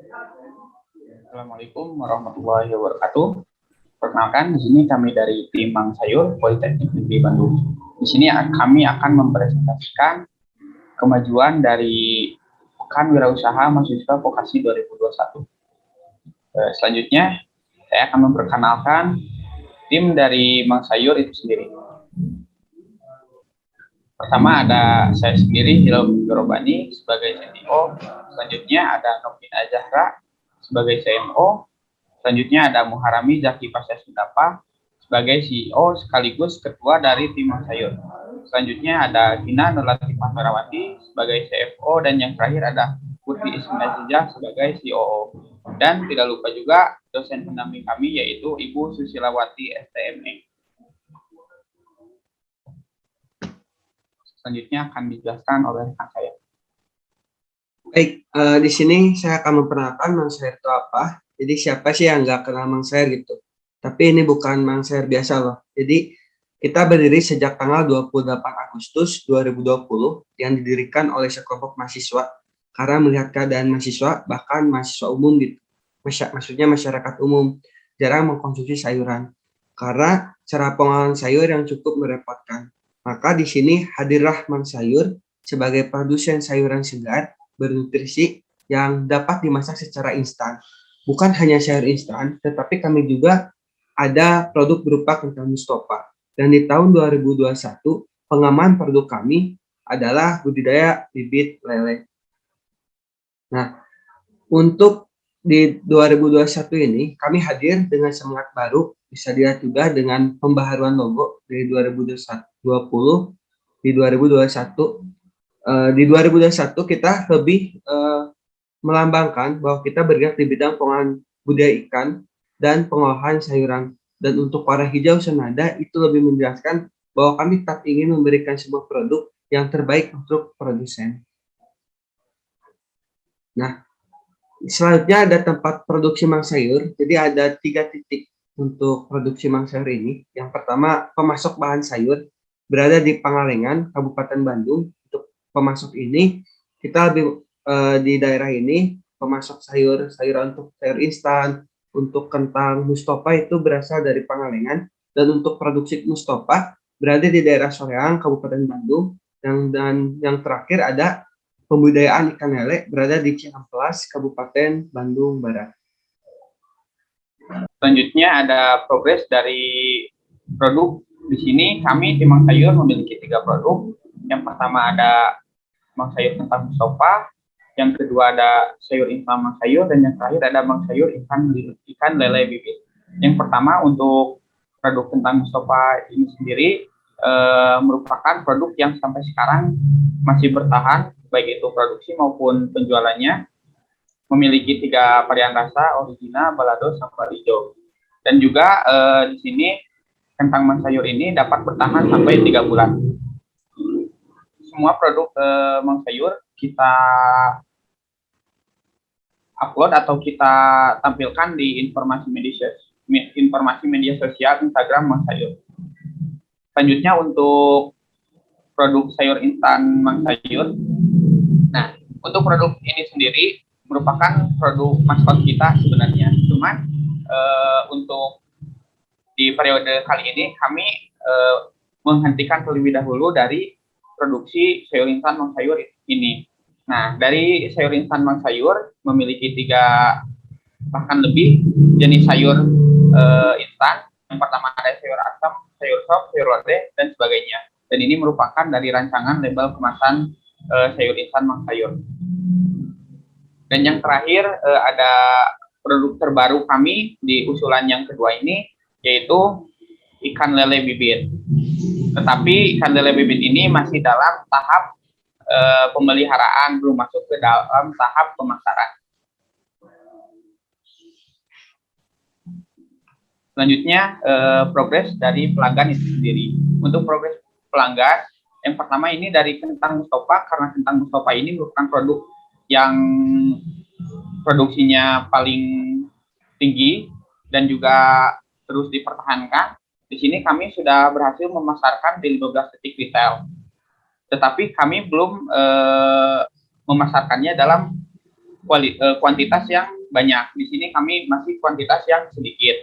Assalamualaikum warahmatullahi wabarakatuh. Perkenalkan, di sini kami dari tim Mang Sayur Politeknik Negeri Bandung. Di sini kami akan mempresentasikan kemajuan dari Pekan Wirausaha Mahasiswa Vokasi 2021. Selanjutnya, saya akan memperkenalkan tim dari Mang Sayur itu sendiri. Pertama ada saya sendiri, Hilal Gorobani, sebagai CTO. Selanjutnya ada Novina Zahra sebagai CMO. Selanjutnya ada Muharami Zaki Pasya Sudapa sebagai CEO sekaligus ketua dari tim Mang Sayur. Selanjutnya ada Gina Nurlatifah Merawati sebagai CFO, dan yang terakhir ada Putri Ismail sebagai COO. Dan tidak lupa juga dosen pendamping kami yaitu Ibu Susilawati STME. Selanjutnya akan dijelaskan oleh rekan saya. Baik, di sini saya akan memperkenalkan Mang Sayur itu apa. Jadi siapa sih yang nggak kenal Mang Sayur gitu. Tapi ini bukan Mang Sayur biasa loh. Jadi kita berdiri sejak tanggal 28 Agustus 2020 yang didirikan oleh sekelompok mahasiswa karena melihat keadaan mahasiswa, bahkan mahasiswa umum gitu. Maksudnya masyarakat umum jarang mengkonsumsi sayuran karena cara pengolahan sayur yang cukup merepotkan. Maka di sini hadirlah Mang Sayur sebagai produsen sayuran segar bernutrisi yang dapat dimasak secara instan. Bukan hanya sayur instan, tetapi kami juga ada produk berupa kentang Mustafa. Dan di tahun 2021, pengembangan produk kami adalah budidaya bibit lele. Nah, untuk di 2021 ini, kami hadir dengan semangat baru, bisa dilihat juga dengan pembaharuan logo dari 2020 di 2021. Di 2021 kita lebih melambangkan bahwa kita bergerak di bidang pengolahan budidaya ikan dan pengolahan sayuran. Dan untuk para hijau senada itu lebih menjelaskan bahwa kami tetap ingin memberikan sebuah produk yang terbaik untuk produsen. Nah, selanjutnya ada tempat produksi Mang Sayur. Jadi ada 3 titik untuk produksi Mang Sayur ini. Yang pertama, pemasok bahan sayur berada di Pangalengan, Kabupaten Bandung. Untuk pemasok ini, kita di daerah ini pemasok sayuran untuk sayur instan, untuk kentang Mustafa itu berasal dari Pangalengan, dan untuk produksi Mustafa berada di daerah Soreang, Kabupaten Bandung. Dan yang terakhir ada pembudidayaan ikan lele berada di Ciamplas, Kabupaten Bandung Barat. Selanjutnya ada progres dari produk. Di sini kami di Mang Sayur memiliki 3 produk. Yang pertama ada Mang Sayur Kentang Mustafa, yang kedua ada sayur instan Mang Sayur, dan yang terakhir ada Mang Sayur ikan lele bibit. Yang pertama untuk produk Kentang Mustafa ini sendiri merupakan produk yang sampai sekarang masih bertahan, baik itu produksi maupun penjualannya. Memiliki 3 varian rasa, original, balado, sama hijau. Dan juga di sini kentang Mang Sayur ini dapat bertahan sampai 3 bulan. Semua produk Mang Sayur kita upload atau kita tampilkan di informasi media sosial Instagram Mang Sayur. Selanjutnya untuk produk sayur instan Mang Sayur. Nah, untuk produk ini sendiri merupakan produk maskot kita sebenarnya. Cuman untuk di periode kali ini kami menghentikan terlebih dahulu dari produksi sayur instan Mang Sayur ini. Nah, dari sayur instan Mang Sayur memiliki 3 bahkan lebih jenis sayur instan. Yang pertama ada sayur asam, sayur sop, sayur lodeh, dan sebagainya. Dan ini merupakan dari rancangan label kemasan sayur instan Mang Sayur. Dan yang terakhir ada produk terbaru kami di usulan yang kedua ini, yaitu ikan lele bibit. Tetapi ikan lele bibit ini masih dalam tahap pemeliharaan, belum masuk ke dalam tahap pemasaran. Selanjutnya progres dari pelanggan itu sendiri. Untuk progres pelanggan, yang pertama ini dari kentang Mustafa, karena kentang Mustafa ini merupakan produk yang produksinya paling tinggi dan juga terus dipertahankan. Di sini kami sudah berhasil memasarkan di 15 titik retail. Tetapi kami belum memasarkannya dalam kuantitas yang banyak. Di sini kami masih kuantitas yang sedikit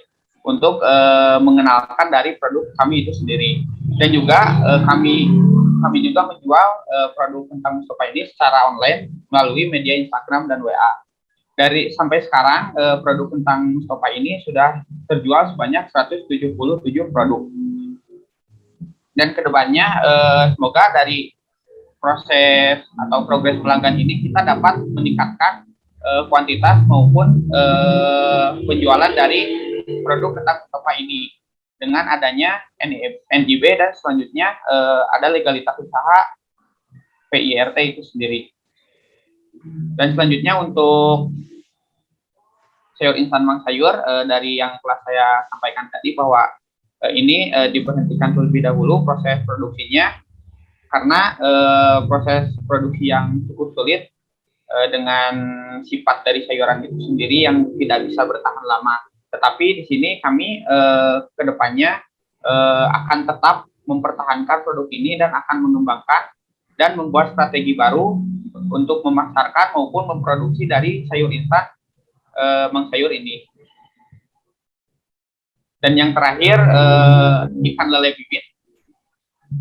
untuk mengenalkan dari produk kami itu sendiri. Dan juga kami juga menjual produk tentang Mustafa ini secara online melalui media Instagram dan WA. Dari sampai sekarang produk tentang Mustafa ini sudah terjual sebanyak 177 produk. Dan kedepannya semoga dari proses atau progres pelanggan ini kita dapat meningkatkan kuantitas maupun penjualan dari produk tentang Mustafa ini dengan adanya NIB dan selanjutnya ada legalitas usaha PIRT itu sendiri. Dan selanjutnya untuk sayur instan Mang Sayur dari yang telah saya sampaikan tadi bahwa ini diberhentikan terlebih dahulu proses produksinya karena proses produksi yang cukup sulit dengan sifat dari sayuran itu sendiri yang tidak bisa bertahan lama. Tetapi di sini kami kedepannya akan tetap mempertahankan produk ini dan akan mengembangkan dan membuat strategi baru untuk memasarkan maupun memproduksi dari sayur instan Mang Sayur ini. Dan yang terakhir ikan lele bibit.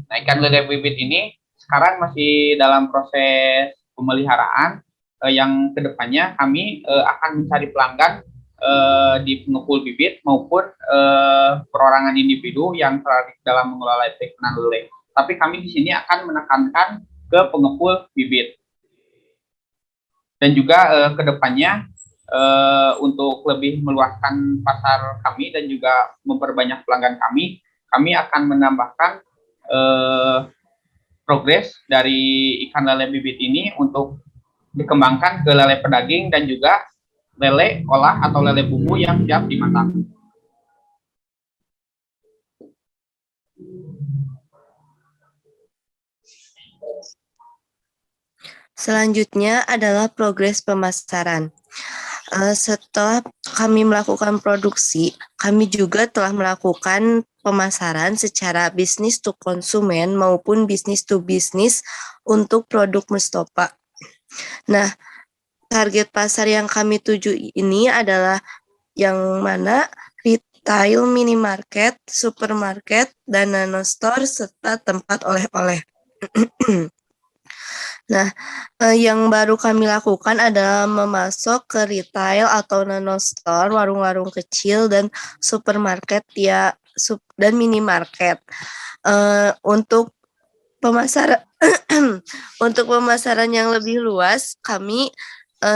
Nah, ikan lele bibit ini sekarang masih dalam proses pemeliharaan yang kedepannya kami akan mencari pelanggan di pengepul bibit maupun perorangan individu yang tertarik dalam mengelola perikanan lele. Tapi kami di sini akan menekankan ke pengepul bibit. Dan juga kedepannya untuk lebih meluaskan pasar kami dan juga memperbanyak pelanggan kami akan menambahkan progres dari ikan lele bibit ini untuk dikembangkan ke lele pedaging dan juga lele olah atau lele bumbu yang siap dimasak. Selanjutnya adalah progres pemasaran. Setelah kami melakukan produksi, kami juga telah melakukan pemasaran secara bisnis to konsumen maupun bisnis to bisnis untuk produk Mustafa. Nah, target pasar yang kami tuju ini adalah yang mana retail, minimarket, supermarket, dan nanostore, serta tempat oleh-oleh. Nah, yang baru kami lakukan adalah memasok ke retail atau nanostore, warung-warung kecil, dan supermarket dan minimarket. Untuk pemasaran untuk pemasaran yang lebih luas, kami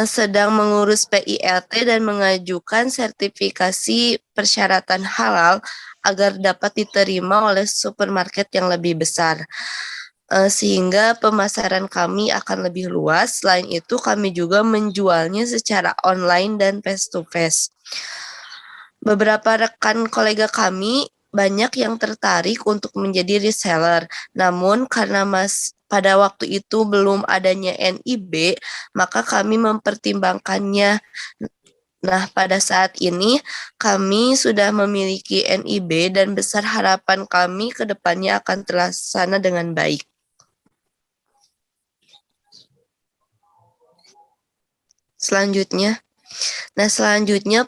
sedang mengurus PIRT dan mengajukan sertifikasi persyaratan halal agar dapat diterima oleh supermarket yang lebih besar. Sehingga pemasaran kami akan lebih luas. Selain itu, kami juga menjualnya secara online dan face to face. Beberapa rekan kolega kami banyak yang tertarik untuk menjadi reseller. Namun karena pada waktu itu belum adanya NIB, maka kami mempertimbangkannya. Nah, pada saat ini kami sudah memiliki NIB dan besar harapan kami ke depannya akan terlaksana dengan baik. Selanjutnya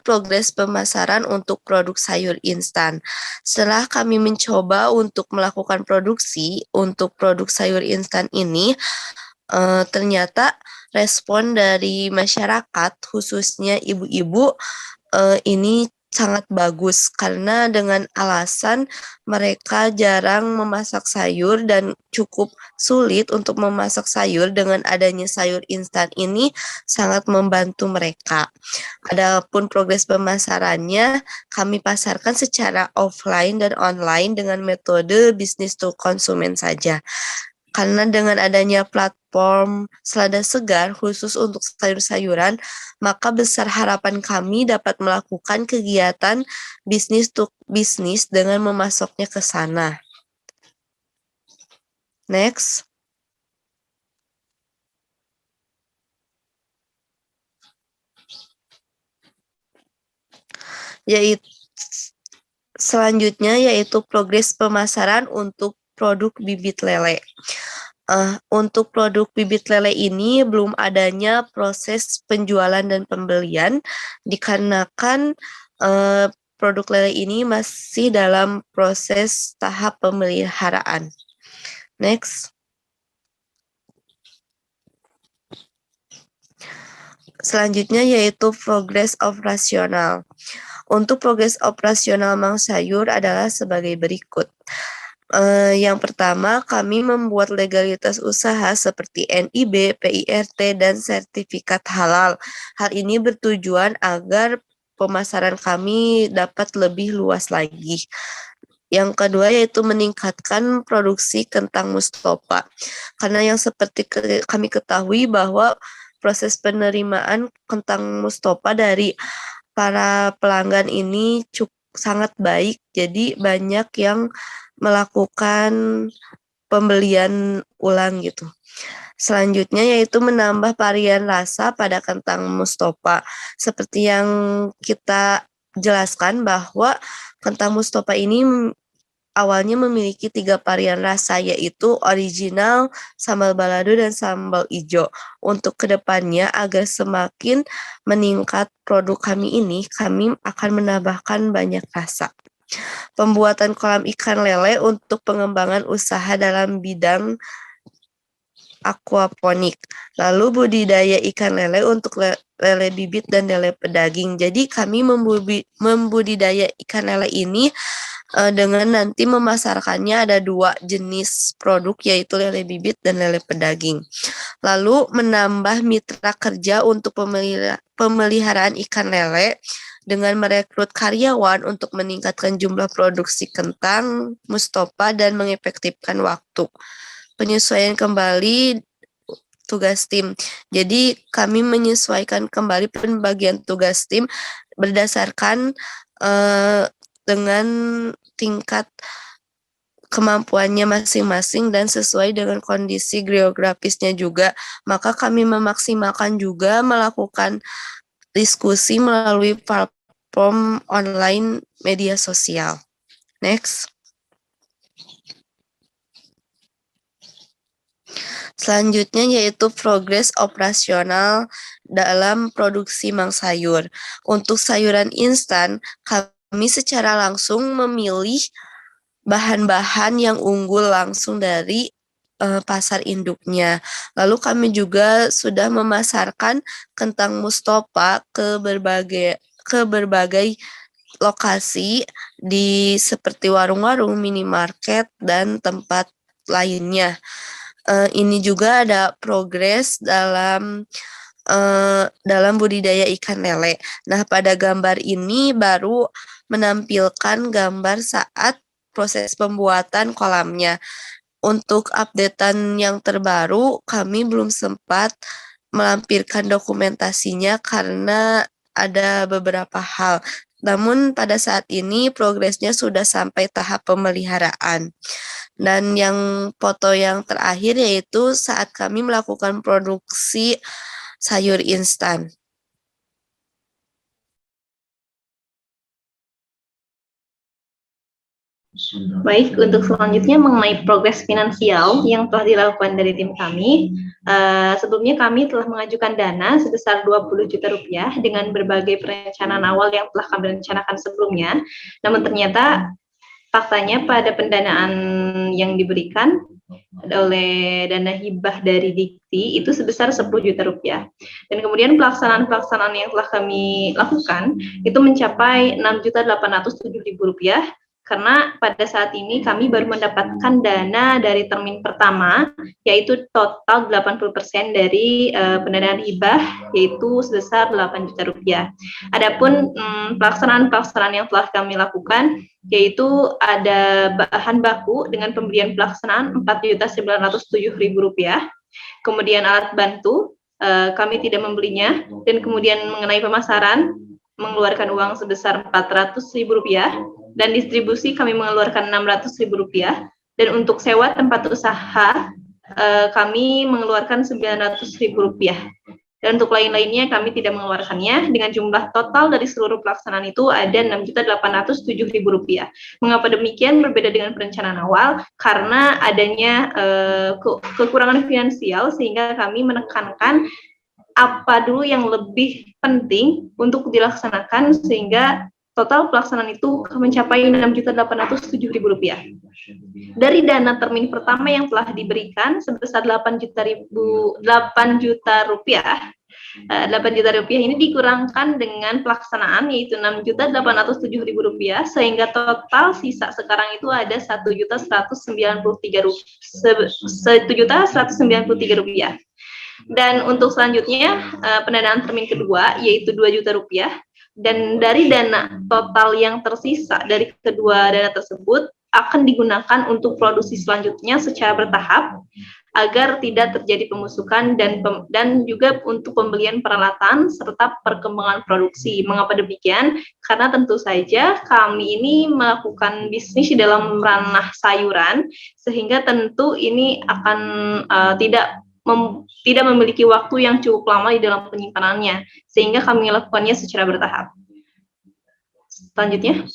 progres pemasaran untuk produk sayur instan. Setelah kami mencoba untuk melakukan produksi untuk produk sayur instan ini, ternyata respon dari masyarakat, khususnya ibu-ibu, ini sangat bagus karena dengan alasan mereka jarang memasak sayur dan cukup sulit untuk memasak sayur, dengan adanya sayur instan ini sangat membantu mereka. Adapun progres pemasarannya, kami pasarkan secara offline dan online dengan metode bisnis to konsumen saja. Karena dengan adanya platform Selada Segar khusus untuk sayur-sayuran, maka besar harapan kami dapat melakukan kegiatan bisnis to bisnis dengan memasoknya ke sana. Next. Selanjutnya yaitu progres pemasaran untuk produk bibit lele. Untuk produk bibit lele ini belum adanya proses penjualan dan pembelian dikarenakan produk lele ini masih dalam proses tahap pemeliharaan. Next. Selanjutnya yaitu progres operasional. Untuk progres operasional Mang Sayur adalah sebagai berikut. Yang pertama, kami membuat legalitas usaha seperti NIB, PIRT, dan sertifikat halal. Hal ini bertujuan agar pemasaran kami dapat lebih luas lagi. Yang kedua yaitu meningkatkan produksi kentang Mustopa. Karena yang seperti kami ketahui bahwa proses penerimaan kentang Mustopa dari para pelanggan ini sangat baik, jadi banyak yang melakukan pembelian ulang gitu. Selanjutnya yaitu menambah varian rasa pada kentang Mustopa. Seperti yang kita jelaskan bahwa kentang Mustopa ini awalnya memiliki 3 varian rasa, yaitu original, sambal balado, dan sambal ijo. Untuk kedepannya agar semakin meningkat produk kami ini, kami akan menambahkan banyak rasa. Pembuatan kolam ikan lele untuk pengembangan usaha dalam bidang aquaponik. Lalu budidaya ikan lele untuk lele bibit dan lele pedaging. Jadi kami membudidaya ikan lele ini dengan nanti memasarkannya ada 2 jenis produk yaitu lele bibit dan lele pedaging. Lalu menambah mitra kerja untuk pemeliharaan ikan lele dengan merekrut karyawan untuk meningkatkan jumlah produksi kentang Mustopa dan mengefektifkan waktu. Penyesuaian kembali tugas tim. Jadi kami menyesuaikan kembali pembagian tugas tim berdasarkan dengan tingkat kemampuannya masing-masing dan sesuai dengan kondisi geografisnya juga. Maka kami memaksimalkan juga melakukan diskusi melalui platform online media sosial. Next. Selanjutnya yaitu progres operasional dalam produksi Mang Sayur. Untuk sayuran instan, kami secara langsung memilih bahan-bahan yang unggul langsung dari pasar induknya. Lalu kami juga sudah memasarkan kentang Mustopa ke berbagai lokasi di seperti warung-warung, minimarket, dan tempat lainnya. Ini juga ada progres dalam budidaya ikan lele. Nah, pada gambar ini baru menampilkan gambar saat proses pembuatan kolamnya. Untuk updatean yang terbaru, kami belum sempat melampirkan dokumentasinya karena ada beberapa hal. Namun pada saat ini progresnya sudah sampai tahap pemeliharaan. Dan yang foto yang terakhir yaitu saat kami melakukan produksi sayur instan. Baik, untuk selanjutnya mengenai progres finansial yang telah dilakukan dari tim kami, sebelumnya kami telah mengajukan dana sebesar 20 juta rupiah dengan berbagai perencanaan awal yang telah kami rencanakan sebelumnya. Namun ternyata faktanya pada pendanaan yang diberikan oleh dana hibah dari Dikti itu sebesar 10 juta rupiah. Dan kemudian pelaksanaan yang telah kami lakukan itu mencapai 6.807.000 rupiah karena pada saat ini kami baru mendapatkan dana dari termin pertama yaitu total 80% dari pendanaan hibah yaitu sebesar 8 juta rupiah. Adapun pelaksanaan yang telah kami lakukan yaitu ada bahan baku dengan pembelian pelaksanaan 4.907.000 rupiah, kemudian alat bantu kami tidak membelinya, dan kemudian mengenai pemasaran mengeluarkan uang sebesar 400.000 rupiah, dan distribusi kami mengeluarkan 600.000 rupiah, dan untuk sewa tempat usaha kami mengeluarkan 900.000 rupiah. Dan untuk lain-lainnya kami tidak mengeluarkannya. Dengan jumlah total dari seluruh pelaksanaan itu ada Rp6.807.000. Mengapa demikian berbeda dengan perencanaan awal? Karena adanya kekurangan finansial sehingga kami menekankan apa dulu yang lebih penting untuk dilaksanakan sehingga total pelaksanaan itu mencapai Rp6.807.000. Dari dana termin pertama yang telah diberikan sebesar 8 juta rupiah ini dikurangkan dengan pelaksanaan yaitu Rp6.807.000 sehingga total sisa sekarang itu ada Rp1.193.000. Dan untuk selanjutnya pendanaan termin kedua yaitu Rp2 juta. Dan dari dana total yang tersisa dari kedua dana tersebut akan digunakan untuk produksi selanjutnya secara bertahap agar tidak terjadi pembusukan dan juga untuk pembelian peralatan serta perkembangan produksi. Mengapa demikian? Karena tentu saja kami ini melakukan bisnis di dalam ranah sayuran sehingga tentu ini akan tidak memiliki waktu yang cukup lama di dalam penyimpanannya, sehingga kami lakukannya secara bertahap. Selanjutnya,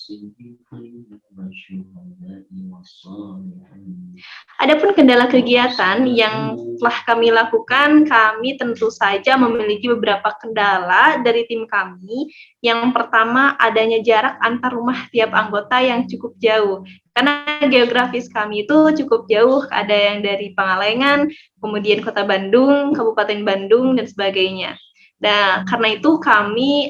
adapun kendala kegiatan yang telah kami lakukan, kami tentu saja memiliki beberapa kendala dari tim kami. Yang pertama, adanya jarak antar rumah tiap anggota yang cukup jauh. Karena geografis kami itu cukup jauh, ada yang dari Pangalengan, kemudian Kota Bandung, Kabupaten Bandung, dan sebagainya. Nah, karena itu kami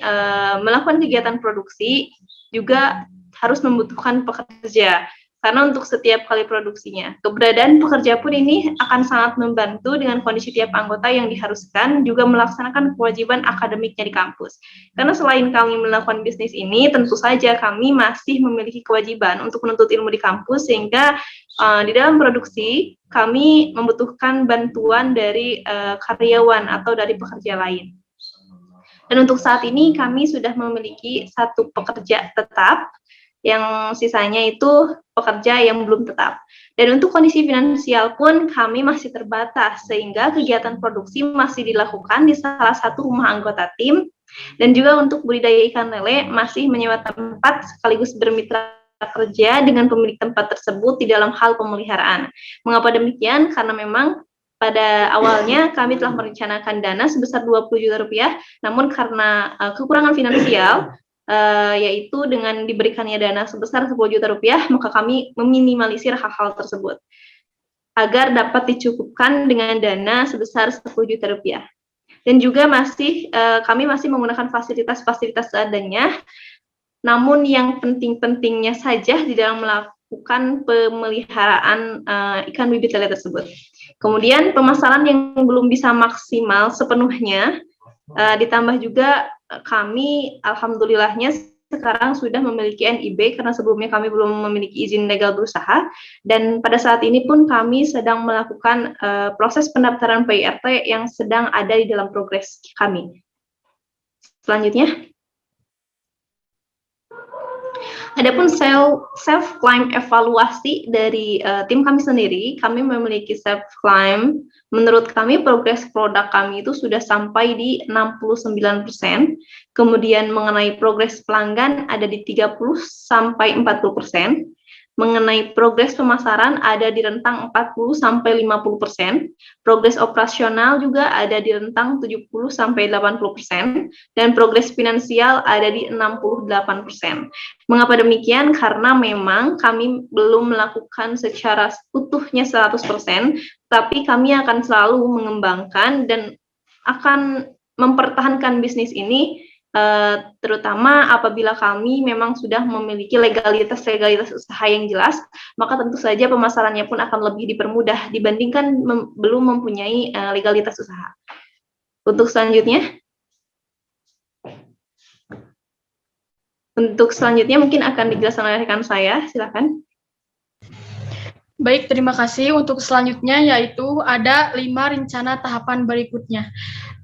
melakukan kegiatan produksi juga harus membutuhkan pekerja. Karena untuk setiap kali produksinya, keberadaan pekerja pun ini akan sangat membantu dengan kondisi tiap anggota yang diharuskan juga melaksanakan kewajiban akademiknya di kampus. Karena selain kami melakukan bisnis ini, tentu saja kami masih memiliki kewajiban untuk menuntut ilmu di kampus, sehingga di dalam produksi kami membutuhkan bantuan dari karyawan atau dari pekerja lain. Dan untuk saat ini kami sudah memiliki 1 pekerja tetap, yang sisanya itu pekerja yang belum tetap. Dan untuk kondisi finansial pun kami masih terbatas, sehingga kegiatan produksi masih dilakukan di salah satu rumah anggota tim, dan juga untuk budidaya ikan lele masih menyewa tempat sekaligus bermitra kerja dengan pemilik tempat tersebut di dalam hal pemeliharaan. Mengapa demikian? Karena memang pada awalnya kami telah merencanakan dana sebesar Rp20 juta, namun karena kekurangan finansial, yaitu dengan diberikannya dana sebesar Rp10 juta, maka kami meminimalisir hal-hal tersebut agar dapat dicukupkan dengan dana sebesar Rp10 juta. Dan juga kami masih menggunakan fasilitas-fasilitas seadanya, namun yang penting-pentingnya saja di dalam melakukan pemeliharaan ikan bibit lele tersebut. Kemudian pemasaran yang belum bisa maksimal sepenuhnya, ditambah juga kami alhamdulillahnya sekarang sudah memiliki NIB karena sebelumnya kami belum memiliki izin legal berusaha, dan pada saat ini pun kami sedang melakukan proses pendaftaran PIRT yang sedang ada di dalam progres kami. Selanjutnya, adapun self-claim evaluasi dari tim kami sendiri, kami memiliki self-claim. Menurut kami, progres produk kami itu sudah sampai di 69%. Kemudian mengenai progres pelanggan ada di 30-40%. Mengenai progres pemasaran ada di rentang 40-50%. Progres operasional juga ada di rentang 70-80%. Dan progres finansial ada di 68%. Mengapa demikian? Karena memang kami belum melakukan secara utuhnya 100%, tapi kami akan selalu mengembangkan dan akan mempertahankan bisnis ini, terutama apabila kami memang sudah memiliki legalitas usaha yang jelas, maka tentu saja pemasarannya pun akan lebih dipermudah dibandingkan belum mempunyai legalitas usaha. Untuk selanjutnya mungkin akan dijelaskan oleh rekan saya, silakan. Baik, terima kasih. Untuk selanjutnya yaitu ada 5 rencana tahapan berikutnya.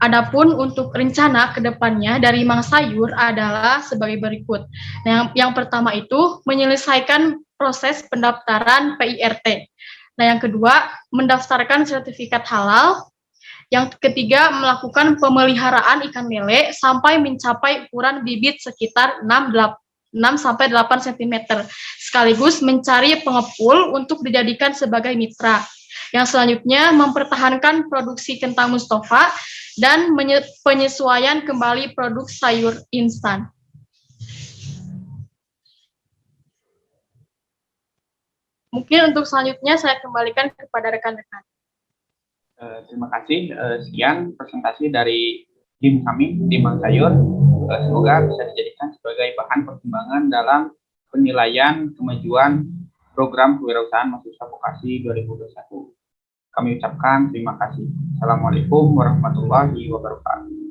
Adapun untuk rencana ke depannya dari Mang Sayur adalah sebagai berikut. Nah, yang pertama itu menyelesaikan proses pendaftaran PIRT. Nah, yang kedua, mendaftarkan sertifikat halal. Yang ketiga, melakukan pemeliharaan ikan lele sampai mencapai ukuran bibit sekitar 6-8 cm, sekaligus mencari pengepul untuk dijadikan sebagai mitra. Yang selanjutnya, mempertahankan produksi kentang Mustafa dan penyesuaian kembali produk sayur instan. Mungkin untuk selanjutnya saya kembalikan kepada rekan-rekan. Terima kasih. Sekian presentasi dari tim kami, tim Mang Sayur. Semoga bisa dijadikan sebagai bahan pertimbangan dalam penilaian kemajuan program kewirausahaan mahasiswa vokasi 2021. Kami ucapkan terima kasih. Assalamualaikum warahmatullahi wabarakatuh.